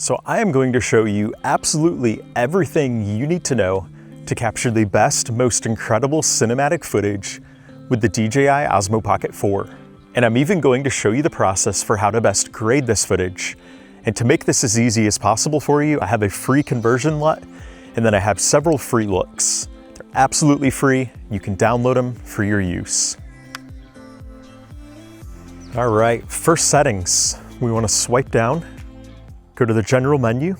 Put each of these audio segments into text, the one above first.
So I am going to show you absolutely everything you need to know to capture the best, most incredible cinematic footage with the DJI Osmo Pocket 4. And I'm even going to show you the process for how to best grade this footage. And to make this as easy as possible for you, I have a free conversion LUT, and then I have several free looks. They're absolutely free. You can download them for your use. All right, first settings. We want to swipe down, go to the general menu,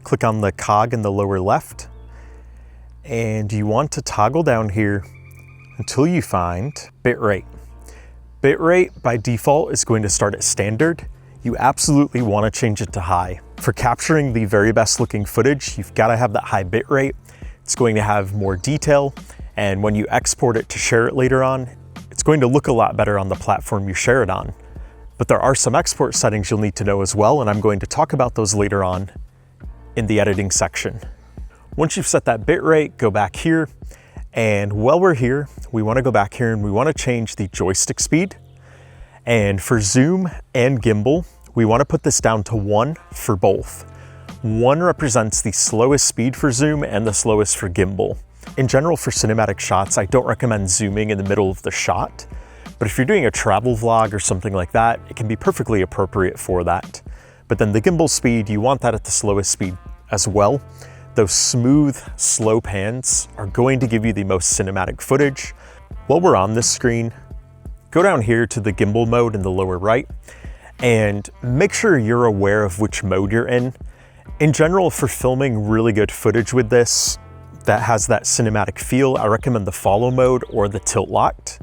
click on the cog in the lower left, and you want to toggle down here until you find bitrate. Bitrate by default is going to start at standard. You absolutely want to change it to high. For capturing the very best looking footage, you've got to have that high bitrate. It's going to have more detail, and when you export it to share it later on, it's going to look a lot better on the platform you share it on. But there are some export settings you'll need to know as well, and I'm going to talk about those later on in the editing section. Once you've set that bitrate, go back here, and while we're here, we want to go back here and we want to change the joystick speed. And for zoom and gimbal, we want to put this down to 1 for both. 1 represents the slowest speed for zoom and the slowest for gimbal. In general, for cinematic shots, I don't recommend zooming in the middle of the shot. But if you're doing a travel vlog or something like that, it can be perfectly appropriate for that. But then the gimbal speed, you want that at the slowest speed as well. Those smooth, slow pans are going to give you the most cinematic footage. While we're on this screen, go down here to the gimbal mode in the lower right and make sure you're aware of which mode you're in. In general, for filming really good footage with this that has that cinematic feel, I recommend the follow mode or the tilt locked.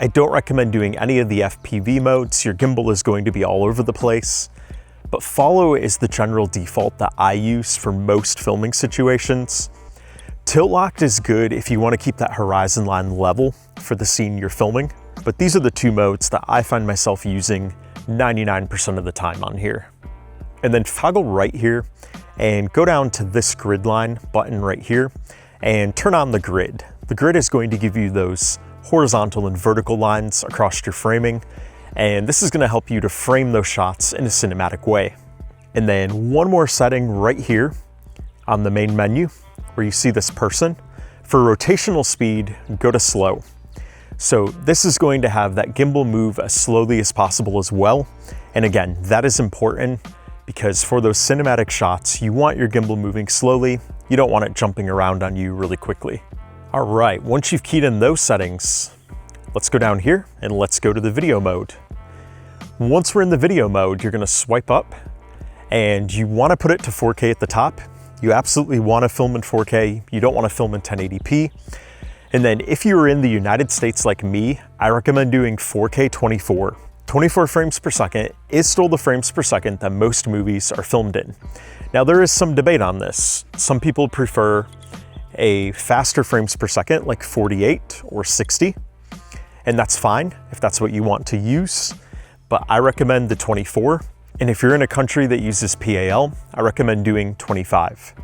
I don't recommend doing any of the FPV modes. Your gimbal is going to be all over the place. But follow is the general default that I use for most filming situations. Tilt locked is good if you want to keep that horizon line level for the scene you're filming. But these are the two modes that I find myself using 99% of the time on here. And then toggle right here and go down to this grid line button right here and turn on the grid. The grid is going to give you those horizontal and vertical lines across your framing, and this is going to help you to frame those shots in a cinematic way. And then one more setting right here on the main menu where you see this person. For rotational speed, go to slow. So this is going to have that gimbal move as slowly as possible as well. And again, that is important because for those cinematic shots, you want your gimbal moving slowly. You don't want it jumping around on you really quickly. All right, once you've keyed in those settings, let's go down here and let's go to the video mode. Once we're in the video mode, you're gonna swipe up and you wanna put it to 4K at the top. You absolutely wanna film in 4K. You don't wanna film in 1080p. And then if you are in the United States like me, I recommend doing 4K 24. 24 frames per second is still the frames per second that most movies are filmed in. Now there is some debate on this. Some people prefer a faster frames per second, like 48 or 60. And that's fine if that's what you want to use, but I recommend the 24. And if you're in a country that uses PAL, I recommend doing 25.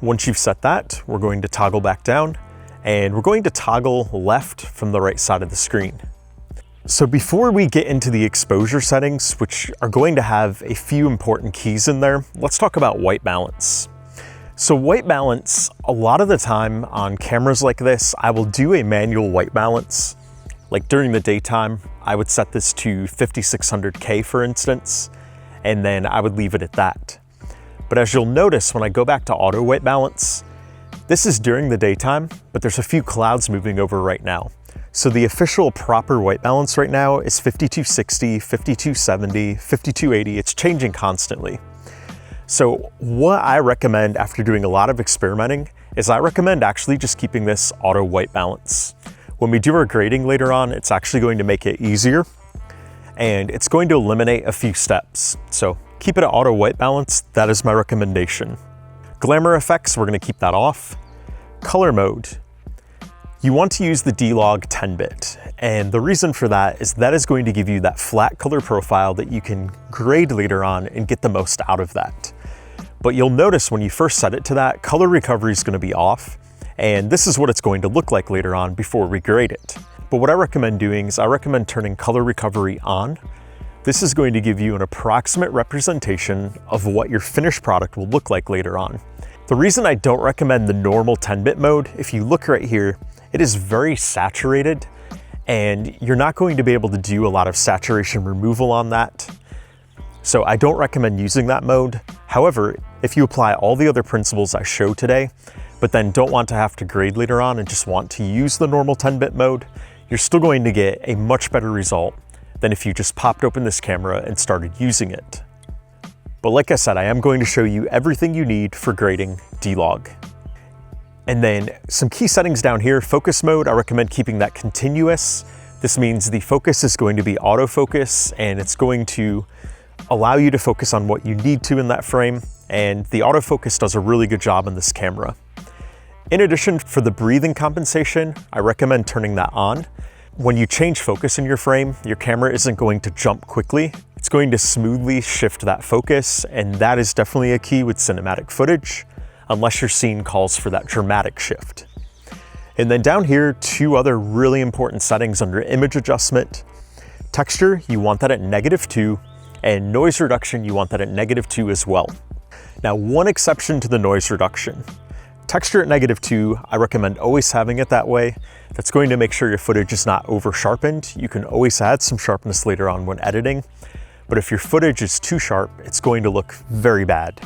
Once you've set that, we're going to toggle back down and we're going to toggle left from the right side of the screen. So before we get into the exposure settings, which are going to have a few important keys in there, let's talk about white balance. So white balance, a lot of the time on cameras like this, I will do a manual white balance. Like during the daytime, I would set this to 5600K for instance, and then I would leave it at that. But as you'll notice when I go back to auto white balance, this is during the daytime, but there's a few clouds moving over right now. So the official proper white balance right now is 5260, 5270, 5280, it's changing constantly. So what I recommend after doing a lot of experimenting is I recommend actually just keeping this auto white balance. When we do our grading later on, it's actually going to make it easier and it's going to eliminate a few steps. So keep it at auto white balance, that is my recommendation. Glamour effects, we're gonna keep that off. Color mode, you want to use the D-Log 10-bit. And the reason for that is going to give you that flat color profile that you can grade later on and get the most out of that. But you'll notice when you first set it to that, color recovery is going to be off. And this is what it's going to look like later on before we grade it. But what I recommend doing is I recommend turning color recovery on This is going to give you an approximate representation of what your finished product will look like later on. The reason I don't recommend the normal 10-bit mode, if you look right here, it is very saturated and you're not going to be able to do a lot of saturation removal on that. So I don't recommend using that mode. However, if you apply all the other principles I showed today, but then don't want to have to grade later on and just want to use the normal 10-bit mode, you're still going to get a much better result than if you just popped open this camera and started using it. But like I said, I am going to show you everything you need for grading D-Log. And then some key settings down here. Focus mode, I recommend keeping that continuous. This means the focus is going to be autofocus and it's going to allow you to focus on what you need to in that frame. And the autofocus does a really good job on this camera. In addition, for the breathing compensation, I recommend turning that on. When you change focus in your frame, your camera isn't going to jump quickly. It's going to smoothly shift that focus, and that is definitely a key with cinematic footage, unless your scene calls for that dramatic shift. And then down here, two other really important settings under image adjustment. Texture, you want that at -2, and noise reduction, you want that at -2 as well. Now, one exception to the noise reduction. Texture at -2, I recommend always having it that way. That's going to make sure your footage is not over sharpened. You can always add some sharpness later on when editing, but if your footage is too sharp, it's going to look very bad.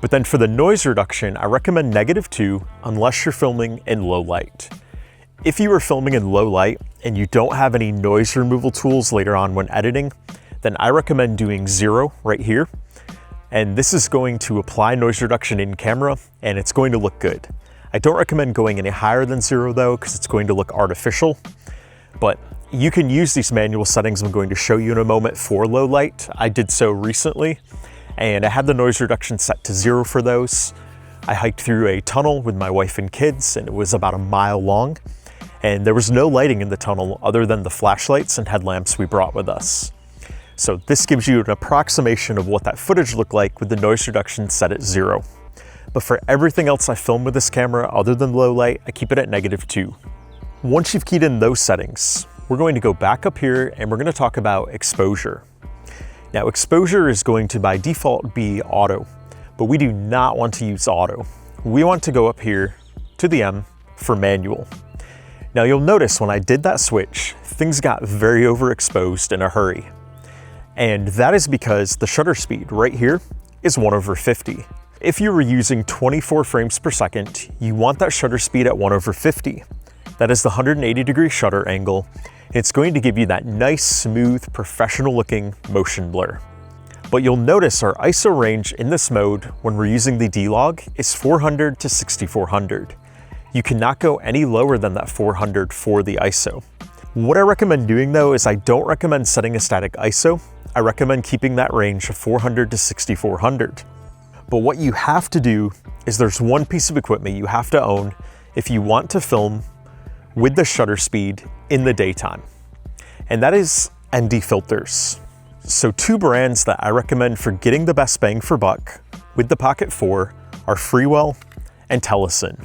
But then for the noise reduction, I recommend -2 unless you're filming in low light. If you are filming in low light and you don't have any noise removal tools later on when editing, then I recommend doing 0 right here. And this is going to apply noise reduction in camera and it's going to look good. I don't recommend going any higher than 0 though, because it's going to look artificial, but you can use these manual settings I'm going to show you in a moment for low light. I did so recently and I had the noise reduction set to 0 for those. I hiked through a tunnel with my wife and kids and it was about a mile long and there was no lighting in the tunnel other than the flashlights and headlamps we brought with us. So this gives you an approximation of what that footage looked like with the noise reduction set at 0. But for everything else I film with this camera other than low light, I keep it at -2. Once you've keyed in those settings, we're going to go back up here and we're going to talk about exposure. Now exposure is going to by default be auto, but we do not want to use auto. We want to go up here to the M for manual. Now you'll notice when I did that switch, things got very overexposed in a hurry. And that is because the shutter speed right here is 1/50. If you were using 24 frames per second, you want that shutter speed at 1/50. That is the 180-degree shutter angle. It's going to give you that nice, smooth, professional-looking motion blur. But you'll notice our ISO range in this mode when we're using the D-Log is 400 to 6400. You cannot go any lower than that 400 for the ISO. What I recommend doing though is I don't recommend setting a static ISO. I recommend keeping that range of 400 to 6400. But what you have to do is there's one piece of equipment you have to own if you want to film with the shutter speed in the daytime. And that is ND filters. So two brands that I recommend for getting the best bang for buck with the Pocket 4 are Freewell and Telesin.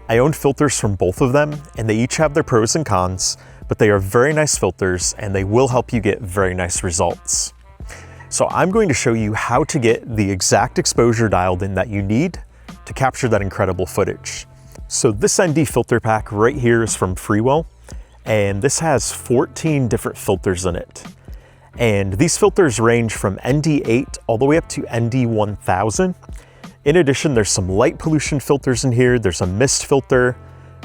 I own filters from both of them and they each have their pros and cons, but they are very nice filters and they will help you get very nice results. So I'm going to show you how to get the exact exposure dialed in that you need to capture that incredible footage. So this ND filter pack right here is from Freewell, and this has 14 different filters in it. And these filters range from ND8 all the way up to ND1000. In addition, there's some light pollution filters in here. There's a mist filter.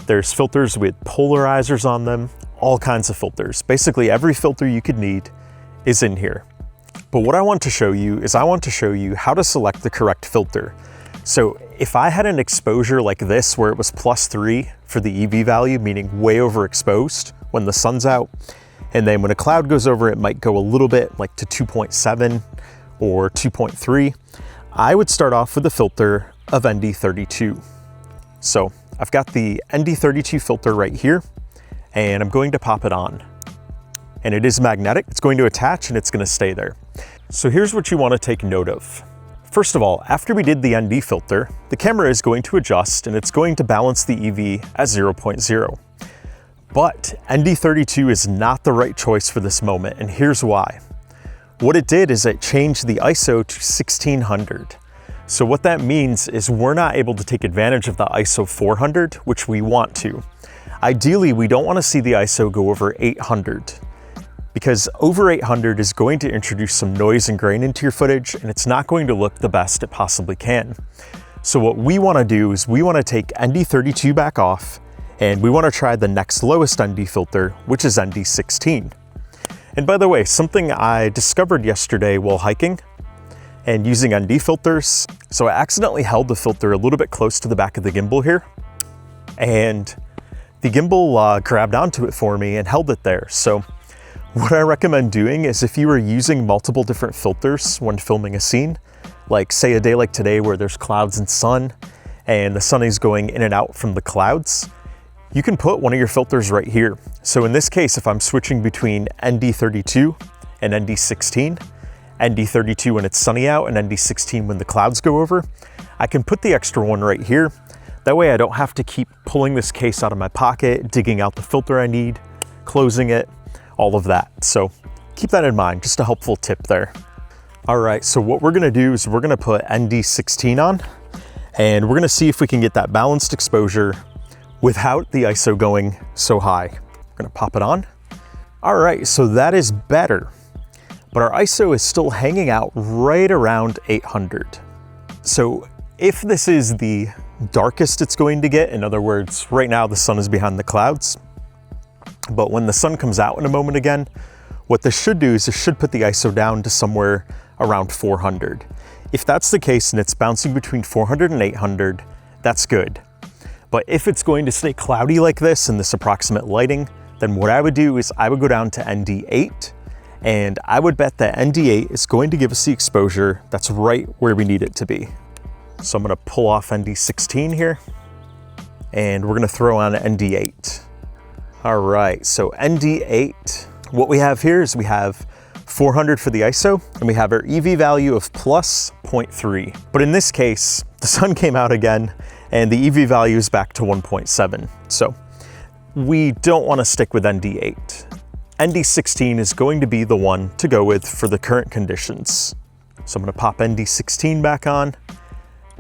There's filters with polarizers on them, all kinds of filters. Basically every filter you could need is in here. But what I want to show you is I want to show you how to select the correct filter. So if I had an exposure like this where it was +3 for the EV value, meaning way overexposed when the sun's out, and then when a cloud goes over, it might go a little bit like to 2.7 or 2.3, I would start off with a filter of ND32. So I've got the ND32 filter right here, and I'm going to pop it on. And it is magnetic, it's going to attach and it's going to stay there. So here's what you want to take note of. First of all, after we did the ND filter, the camera is going to adjust and it's going to balance the EV at 0.0. But ND32 is not the right choice for this moment, and here's why. What it did is it changed the ISO to 1600. So what that means is we're not able to take advantage of the ISO 400, which we want to. Ideally, we don't want to see the ISO go over 800 because over 800 is going to introduce some noise and grain into your footage, and it's not going to look the best it possibly can. So what we want to do is we want to take ND32 back off, and we want to try the next lowest ND filter, which is ND16. And by the way, something I discovered yesterday while hiking and using ND filters. So I accidentally held the filter a little bit close to the back of the gimbal here, and the gimbal grabbed onto it for me and held it there. So what I recommend doing is if you are using multiple different filters when filming a scene, like say a day like today where there's clouds and sun, and the sun is going in and out from the clouds, you can put one of your filters right here. So in this case, if I'm switching between ND32 and ND16, ND32 when it's sunny out and ND16 when the clouds go over, I can put the extra one right here. That way I don't have to keep pulling this case out of my pocket, digging out the filter I need, closing it, all of that. So keep that in mind, just a helpful tip there. All right, so what we're gonna do is we're gonna put ND16 on, and we're gonna see if we can get that balanced exposure without the ISO going so high. We're gonna pop it on. All right, so that is better, but our ISO is still hanging out right around 800. So if this is the darkest it's going to get, in other words, right now the sun is behind the clouds, but when the sun comes out in a moment again, what this should do is it should put the ISO down to somewhere around 400. If that's the case and it's bouncing between 400 and 800, that's good. But if it's going to stay cloudy like this in this approximate lighting, then what I would do is I would go down to ND8, and I would bet that ND8 is going to give us the exposure that's right where we need it to be. So I'm gonna pull off ND16 here, and we're gonna throw on ND8. All right, so ND8, what we have here is we have 400 for the ISO, and we have our EV value of plus 0.3. But in this case, the sun came out again, and the EV value is back to 1.7. So we don't want to stick with ND8. ND16 is going to be the one to go with for the current conditions. So I'm going to pop ND16 back on,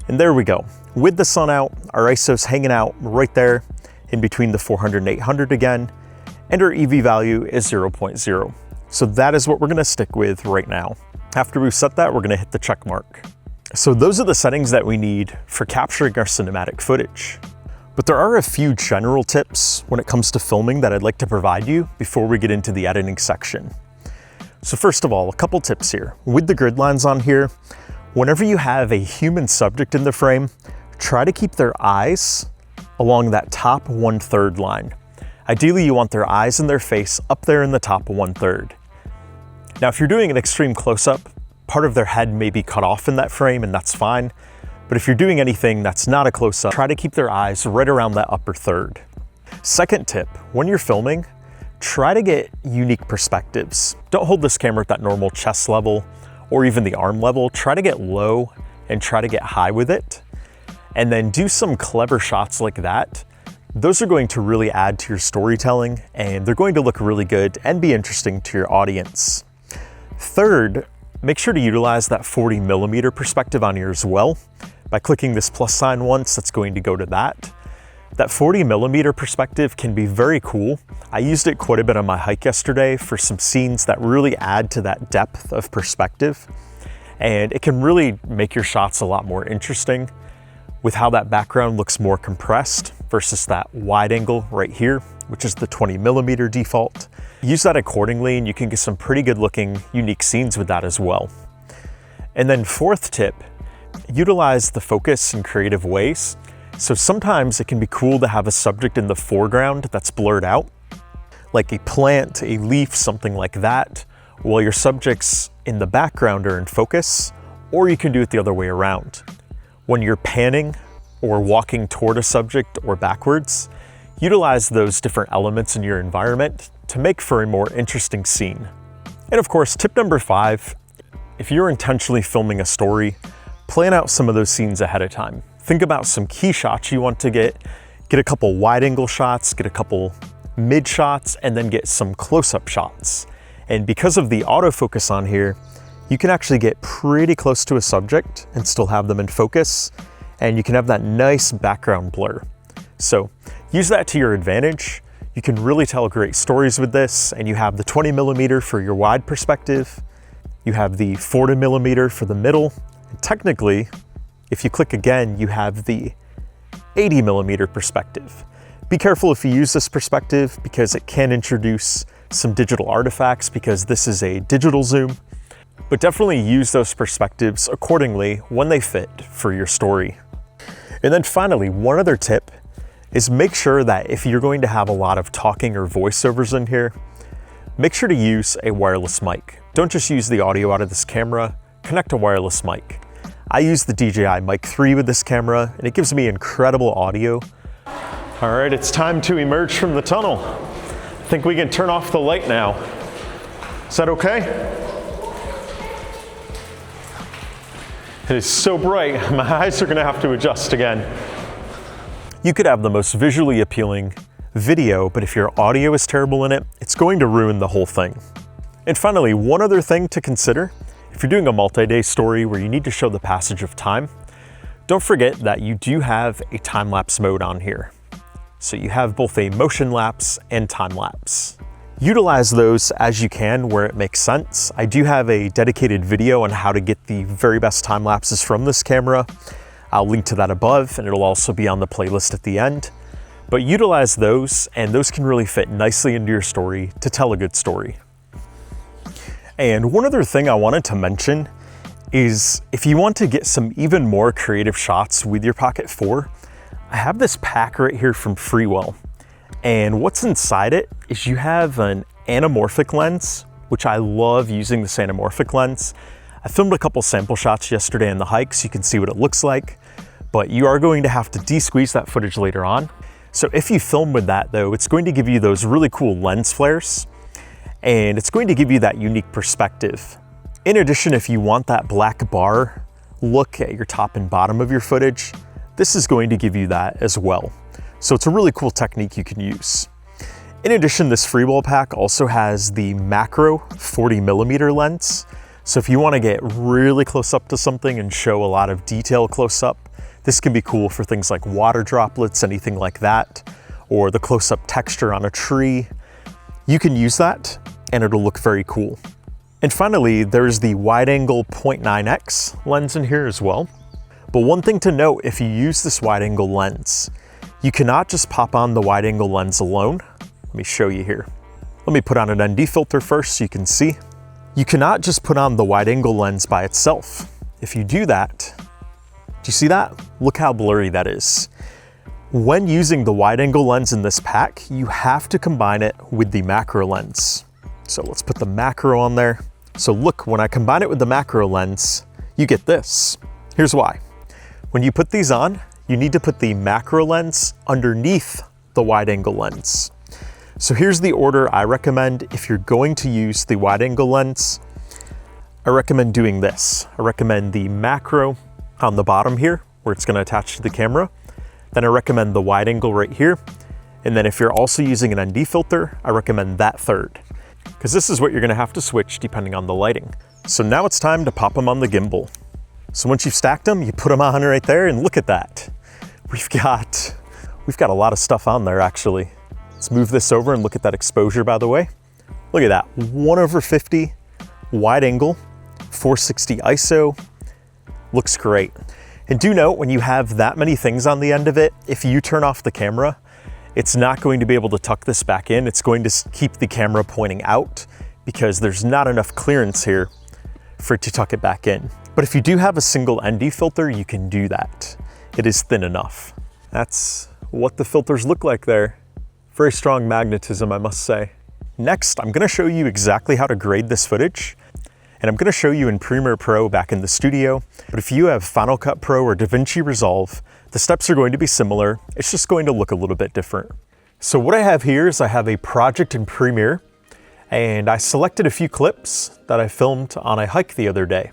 and there we go. With the sun out, our ISO's hanging out right there in between the 400 and 800 again, and our EV value is 0.0. So that is what we're gonna stick with right now. After we've set that, we're gonna hit the check mark. So those are the settings that we need for capturing our cinematic footage. But there are a few general tips when it comes to filming that I'd like to provide you before we get into the editing section. So first of all, a couple tips here. With the grid lines on here, whenever you have a human subject in the frame, try to keep their eyes along that top 1/3 line. Ideally, you want their eyes and their face up there in the top 1/3. Now, if you're doing an extreme close-up, part of their head may be cut off in that frame, and that's fine. But if you're doing anything that's not a close-up, try to keep their eyes right around that upper third. Second tip, when you're filming, try to get unique perspectives. Don't hold this camera at that normal chest level or even the arm level. Try to get low and try to get high with it. And then do some clever shots like that. Those are going to really add to your storytelling, and they're going to look really good and be interesting to your audience. Third, make sure to utilize that 40mm perspective on here as well. By clicking this plus sign once, that's going to go to that. That 40mm perspective can be very cool. I used it quite a bit on my hike yesterday for some scenes that really add to that depth of perspective. And it can really make your shots a lot more interesting with how that background looks more compressed versus that wide angle right here, which is the 20mm default. Use that accordingly, and you can get some pretty good looking, unique scenes with that as well. And then fourth tip, utilize the focus in creative ways. So sometimes it can be cool to have a subject in the foreground that's blurred out, like a plant, a leaf, something like that, while your subjects in the background are in focus, or you can do it the other way around. When you're panning or walking toward a subject or backwards, utilize those different elements in your environment to make for a more interesting scene. And of course, tip number 5, if you're intentionally filming a story, plan out some of those scenes ahead of time. Think about some key shots you want to get a couple wide angle shots, get a couple mid shots, and then get some close-up shots. And because of the autofocus on here, you can actually get pretty close to a subject and still have them in focus, and you can have that nice background blur. So use that to your advantage. You can really tell great stories with this, and you have the 20mm for your wide perspective. You have the 40mm for the middle. And technically, if you click again, you have the 80mm perspective. Be careful if you use this perspective because it can introduce some digital artifacts because this is a digital zoom, but definitely use those perspectives accordingly when they fit for your story. And then finally, one other tip is make sure that if you're going to have a lot of talking or voiceovers in here, make sure to use a wireless mic. Don't just use the audio out of this camera, connect a wireless mic. I use the DJI Mic 3 with this camera, and it gives me incredible audio. All right, it's time to emerge from the tunnel. I think we can turn off the light now. Is that okay? It is so bright, my eyes are gonna have to adjust again. You could have the most visually appealing video, but if your audio is terrible in it, it's going to ruin the whole thing. And finally, one other thing to consider, if you're doing a multi-day story where you need to show the passage of time, don't forget that you do have a time-lapse mode on here. So you have both a motion lapse and time lapse. Utilize those as you can where it makes sense. I do have a dedicated video on how to get the very best time lapses from this camera. I'll link to that above, and it'll also be on the playlist at the end. But utilize those, and those can really fit nicely into your story to tell a good story. And one other thing I wanted to mention is if you want to get some even more creative shots with your Pocket 4, I have this pack right here from Freewell. And what's inside it is you have an anamorphic lens, which I love using this anamorphic lens. I filmed a couple sample shots yesterday in the hike so you can see what it looks like, but you are going to have to de-squeeze that footage later on. So if you film with that though, it's going to give you those really cool lens flares, and it's going to give you that unique perspective. In addition, if you want that black bar look at your top and bottom of your footage, this is going to give you that as well. So it's a really cool technique you can use. In addition, this Freewell pack also has the macro 40mm lens. So if you want to get really close up to something and show a lot of detail close up, this can be cool for things like water droplets, anything like that, or the close-up texture on a tree. You can use that and it'll look very cool. And finally, there's the wide-angle 0.9x lens in here as well. But one thing to note, if you use this wide-angle lens, you cannot just pop on the wide-angle lens alone. Let me show you here. Let me put on an ND filter first so you can see. You cannot just put on the wide-angle lens by itself. If you do that, do you see that? Look how blurry that is. When using the wide-angle lens in this pack, you have to combine it with the macro lens. So let's put the macro on there. So look, when I combine it with the macro lens, you get this. Here's why. When you put these on, you need to put the macro lens underneath the wide-angle lens. So here's the order I recommend if you're going to use the wide-angle lens. I recommend doing this. I recommend the macro on the bottom here, where it's going to attach to the camera. Then I recommend the wide-angle right here. And then if you're also using an ND filter, I recommend that third, because this is what you're going to have to switch depending on the lighting. So now it's time to pop them on the gimbal. So once you've stacked them, you put them on right there, and look at that. We've got a lot of stuff on there actually. Let's move this over and look at that exposure, by the way. Look at that, 1/50 wide angle, 460 ISO, looks great. And do note, when you have that many things on the end of it, if you turn off the camera, it's not going to be able to tuck this back in. It's going to keep the camera pointing out because there's not enough clearance here for it to tuck it back in. But if you do have a single ND filter, you can do that. It is thin enough. That's what the filters look like there. Very strong magnetism, I must say. Next, I'm gonna show you exactly how to grade this footage. And I'm gonna show you in Premiere Pro back in the studio. But if you have Final Cut Pro or DaVinci Resolve, the steps are going to be similar. It's just going to look a little bit different. So what I have here is I have a project in Premiere, and I selected a few clips that I filmed on a hike the other day.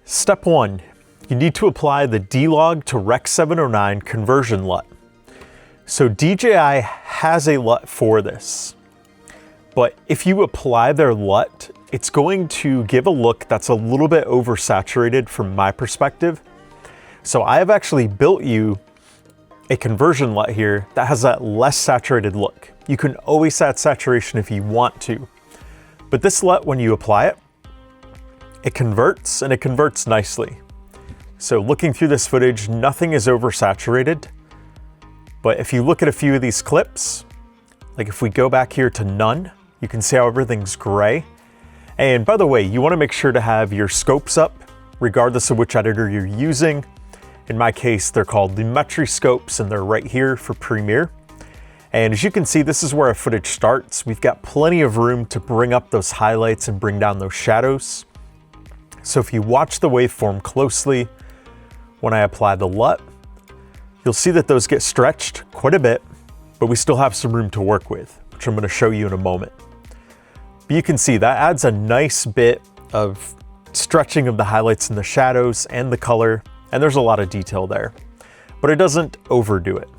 Step 1, you need to apply the D-Log to Rec 709 conversion LUT. So DJI has a LUT for this. But if you apply their LUT, it's going to give a look that's a little bit oversaturated from my perspective. So I have actually built you a conversion LUT here that has that less saturated look. You can always add saturation if you want to, but this LUT, when you apply it, it converts, and it converts nicely. So looking through this footage, nothing is oversaturated. But if you look at a few of these clips, like if we go back here to none, you can see how everything's gray. And by the way, you want to make sure to have your scopes up, regardless of which editor you're using. In my case, they're called the Lumetri scopes, and they're right here for Premiere. And as you can see, this is where our footage starts. We've got plenty of room to bring up those highlights and bring down those shadows. So if you watch the waveform closely, when I apply the LUT, you'll see that those get stretched quite a bit, but we still have some room to work with, which I'm going to show you in a moment. But you can see that adds a nice bit of stretching of the highlights and the shadows and the color, and there's a lot of detail there, but it doesn't overdo it.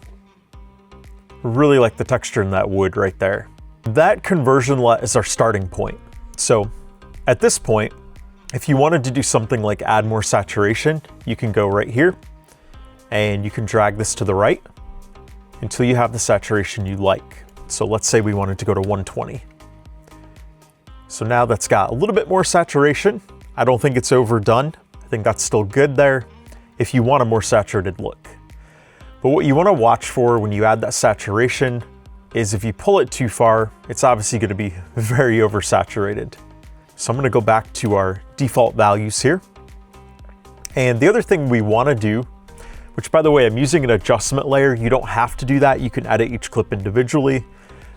Really like the texture in that wood right there. That conversion LUT is our starting point. So at this point, if you wanted to do something like add more saturation, you can go right here and you can drag this to the right until you have the saturation you like. So let's say we wanted to go to 120. So now that's got a little bit more saturation. I don't think it's overdone. I think that's still good there if you want a more saturated look. But what you want to watch for when you add that saturation is if you pull it too far, it's obviously going to be very oversaturated. So I'm going to go back to our default values here. And the other thing we want to do, which by the way, I'm using an adjustment layer. You don't have to do that. You can edit each clip individually.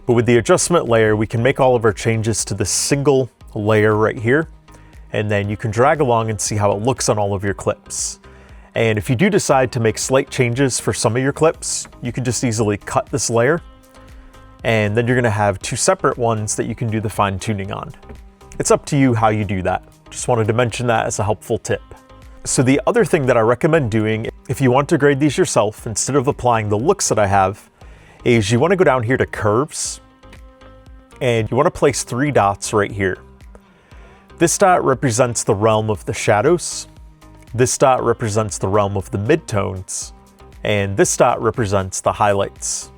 But with the adjustment layer, we can make all of our changes to this single layer right here. And then you can drag along and see how it looks on all of your clips. And if you do decide to make slight changes for some of your clips, you can just easily cut this layer. And then you're going to have two separate ones that you can do the fine tuning on. It's up to you how you do that. Just wanted to mention that as a helpful tip. So the other thing that I recommend doing, if you want to grade these yourself, instead of applying the looks that I have, is you want to go down here to curves, and you want to place 3 dots right here. This dot represents the realm of the shadows. This dot represents the realm of the midtones, and this dot represents the highlights.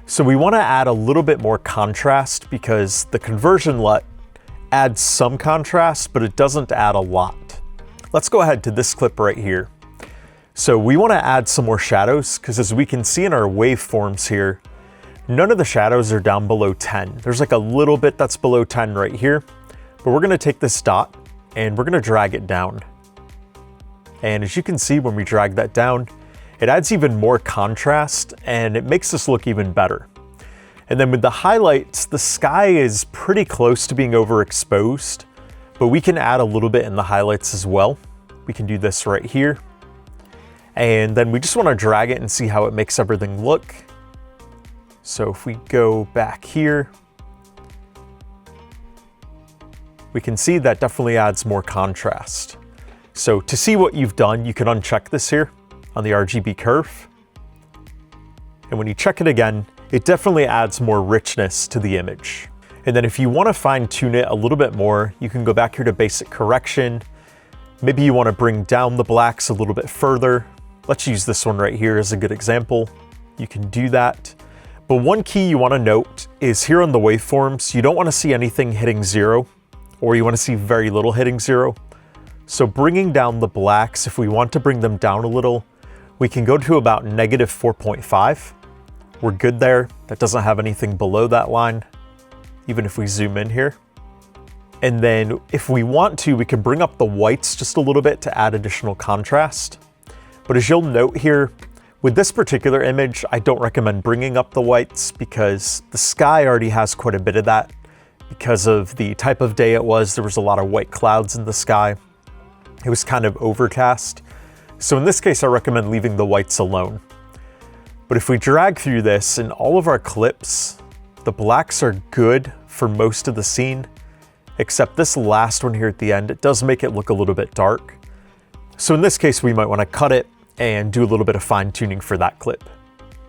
So we want to add a little bit more contrast because the conversion LUT adds some contrast, but it doesn't add a lot. Let's go ahead to this clip right here. So we want to add some more shadows because as we can see in our waveforms here, none of the shadows are down below 10. There's like a little bit that's below 10 right here, but we're going to take this dot and we're going to drag it down. And as you can see, when we drag that down, it adds even more contrast and it makes this look even better. And then with the highlights, the sky is pretty close to being overexposed, but we can add a little bit in the highlights as well. We can do this right here. And then we just want to drag it and see how it makes everything look. So if we go back here, we can see that definitely adds more contrast. So to see what you've done, you can uncheck this here on the RGB curve. And when you check it again, it definitely adds more richness to the image. And then if you want to fine tune it a little bit more, you can go back here to basic correction. Maybe you want to bring down the blacks a little bit further. Let's use this one right here as a good example. You can do that. But one key you want to note is here on the waveforms, you don't want to see anything hitting 0, or you want to see very little hitting 0. So bringing down the blacks, if we want to bring them down a little, we can go to about -4.5. We're good there. That doesn't have anything below that line, even if we zoom in here. And then if we want to, we can bring up the whites just a little bit to add additional contrast. But as you'll note here, with this particular image, I don't recommend bringing up the whites because the sky already has quite a bit of that. Because of the type of day it was, there was a lot of white clouds in the sky. It was kind of overcast. So in this case, I recommend leaving the whites alone. But if we drag through this in all of our clips, the blacks are good for most of the scene, except this last one here at the end, it does make it look a little bit dark. So in this case, we might want to cut it and do a little bit of fine tuning for that clip.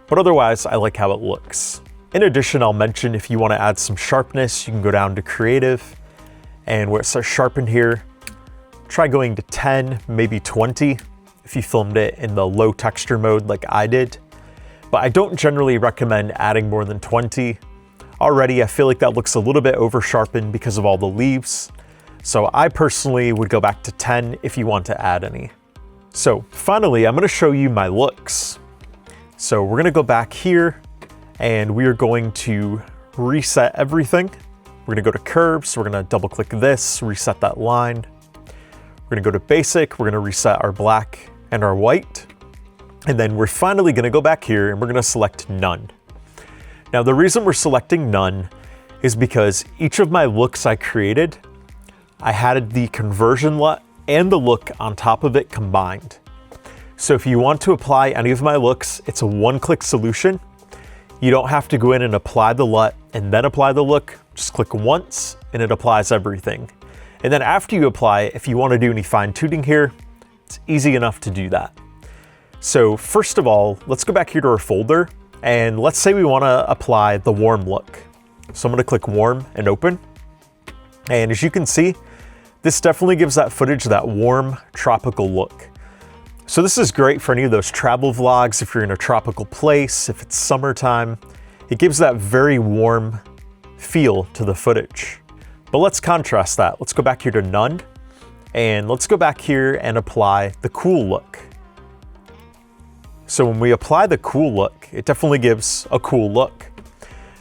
But otherwise, I like how it looks. In addition, I'll mention if you want to add some sharpness, you can go down to creative, and where it says sharpen here, try going to 10, maybe 20 if you filmed it in the low texture mode like I did. But I don't generally recommend adding more than 20. Already, I feel like that looks a little bit over sharpened because of all the leaves. So I personally would go back to 10 if you want to add any. So finally, I'm going to show you my looks. So we're going to go back here and we are going to reset everything. We're going to go to curves. We're going to double click this, reset that line. We're going to go to basic. We're going to reset our black and our white. And then we're finally going to go back here and we're going to select none. Now, the reason we're selecting none is because each of my looks I created, I had the conversion LUT and the look on top of it combined. So if you want to apply any of my looks, it's a one-click solution. You don't have to go in and apply the LUT and then apply the look. Just click once and it applies everything. And then after you apply it, if you want to do any fine-tuning here, it's easy enough to do that. So first of all, let's go back here to our folder and let's say we want to apply the warm look. So I'm going to click warm and open. And as you can see, this definitely gives that footage that warm tropical look. So this is great for any of those travel vlogs, if you're in a tropical place, if it's summertime. It gives that very warm feel to the footage. But let's contrast that. Let's go back here to none, and let's go back here and apply the cool look. So when we apply the cool look, it definitely gives a cool look.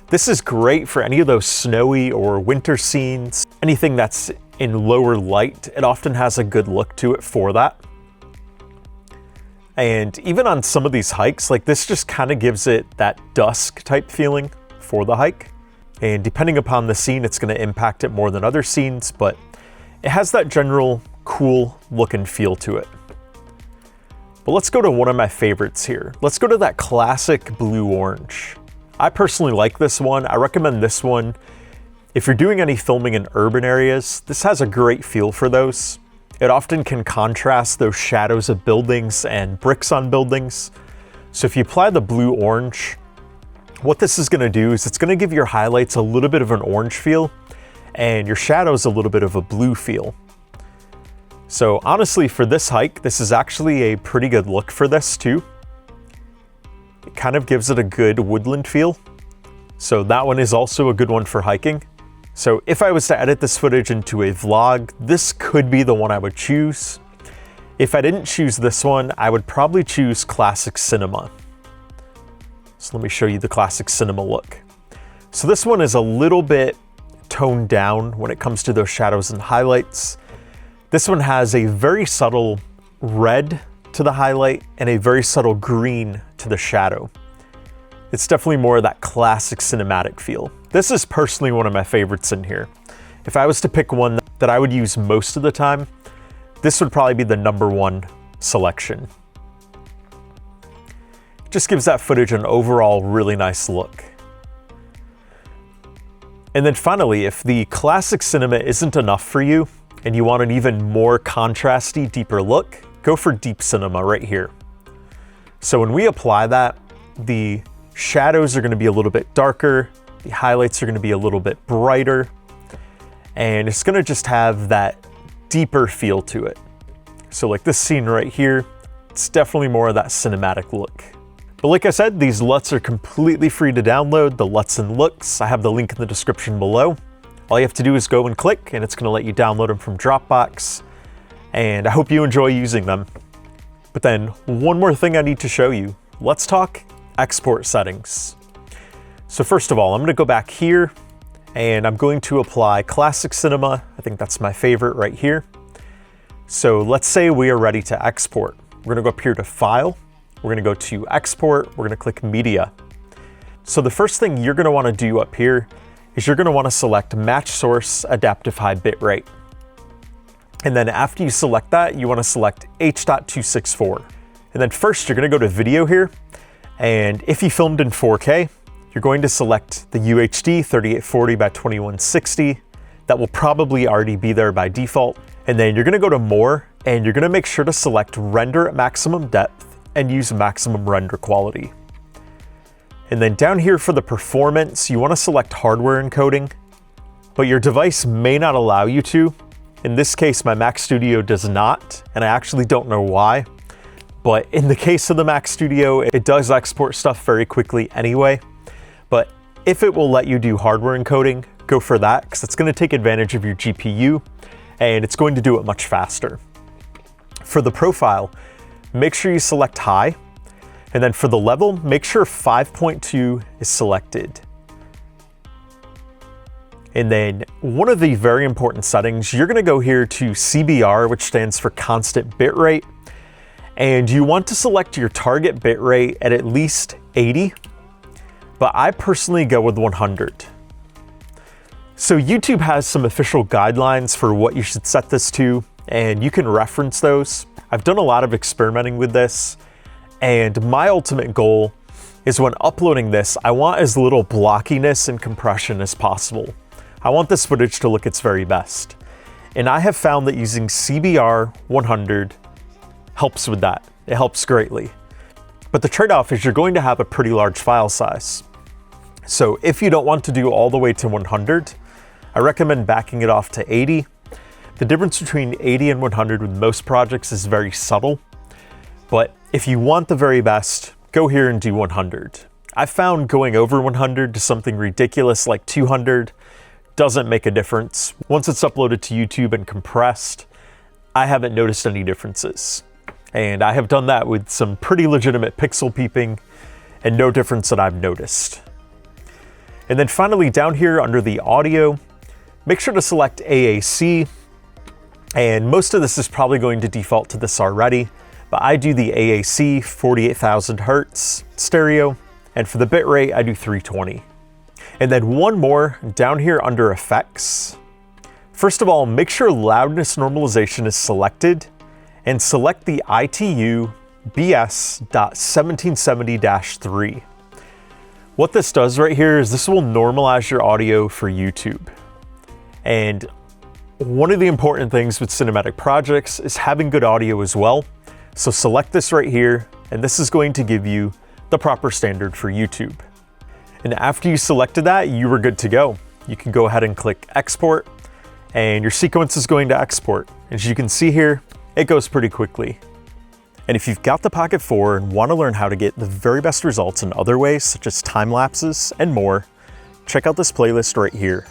This is great for any of those snowy or winter scenes, anything that's in lower light. It often has a good look to it for that. And even on some of these hikes, like this just kind of gives it that dusk type feeling for the hike. And depending upon the scene, it's going to impact it more than other scenes, but it has that general cool look and feel to it. But let's go to one of my favorites here. Let's go to that classic blue-orange. I personally like this one. I recommend this one. If you're doing any filming in urban areas, this has a great feel for those. It often can contrast those shadows of buildings and bricks on buildings. So if you apply the blue-orange, what this is going to do is it's going to give your highlights a little bit of an orange feel and your shadows a little bit of a blue feel. So honestly, for this hike, this is actually a pretty good look for this too. It kind of gives it a good woodland feel. So that one is also a good one for hiking. So if I was to edit this footage into a vlog, this could be the one I would choose. If I didn't choose this one, I would probably choose Classic Cinema. So let me show you the Classic Cinema look. So this one is a little bit toned down when it comes to those shadows and highlights. This one has a very subtle red to the highlight and a very subtle green to the shadow. It's definitely more of that classic cinematic feel. This is personally one of my favorites in here. If I was to pick one that I would use most of the time, this would probably be the #1 selection. Just gives that footage an overall really nice look. And then finally, if the classic cinema isn't enough for you and you want an even more contrasty, deeper look, go for deep cinema right here. So when we apply that, the shadows are going to be a little bit darker, the highlights are going to be a little bit brighter, and it's going to just have that deeper feel to it. So like this scene right here, it's definitely more of that cinematic look. But like I said, these LUTs are completely free to download, the LUTs and looks. I have the link in the description below. All you have to do is go and click, and it's going to let you download them from Dropbox. And I hope you enjoy using them. But then one more thing I need to show you. Let's talk export settings. So first of all, I'm going to go back here and I'm going to apply Classic Cinema. I think that's my favorite right here. So let's say we are ready to export. We're going to go up here to File. We're going to go to Export. We're going to click Media. So the first thing you're going to want to do up here is you're going to want to select Match Source Adaptive High Bitrate. And then after you select that, you want to select H.264. And then first you're going to go to Video here. And if you filmed in 4K, you're going to select the UHD 3840 by 2160. That will probably already be there by default. And then you're going to go to More, and you're going to make sure to select Render at maximum depth and use maximum render quality. And then down here for the performance, you want to select hardware encoding, but your device may not allow you to. In this case, my Mac Studio does not, and I actually don't know why. But in the case of the Mac Studio, it does export stuff very quickly anyway. But if it will let you do hardware encoding, go for that, because it's going to take advantage of your GPU, and it's going to do it much faster. For the profile, make sure you select high. And then for the level, make sure 5.2 is selected. And then one of the very important settings, you're gonna go here to CBR, which stands for constant bitrate. And you want to select your target bitrate at least 80, but I personally go with 100. So YouTube has some official guidelines for what you should set this to, and you can reference those. I've done a lot of experimenting with this, and my ultimate goal is when uploading this, I want as little blockiness and compression as possible. I want this footage to look its very best. And I have found that using CBR 100 helps with that. It helps greatly. But the trade-off is you're going to have a pretty large file size. So if you don't want to do all the way to 100, I recommend backing it off to 80. The difference between 80 and 100 with most projects is very subtle. But if you want the very best, go here and do 100. I found going over 100 to something ridiculous like 200 doesn't make a difference. Once it's uploaded to YouTube and compressed, I haven't noticed any differences. And I have done that with some pretty legitimate pixel peeping and no difference that I've noticed. And then finally down here under the audio, make sure to select AAC. And most of this is probably going to default to this already, but I do the AAC 48,000 Hertz stereo, and for the bitrate, I do 320. And then one more down here under effects. First of all, make sure loudness normalization is selected, and select the ITU BS.1770-3. What this does right here is this will normalize your audio for YouTube. And one of the important things with cinematic projects is having good audio as well. So select this right here, and this is going to give you the proper standard for YouTube. And after you selected that, you were good to go. You can go ahead and click export, and your sequence is going to export. As you can see here, it goes pretty quickly. And if you've got the Pocket 4 and want to learn how to get the very best results in other ways, such as time lapses and more, check out this playlist right here.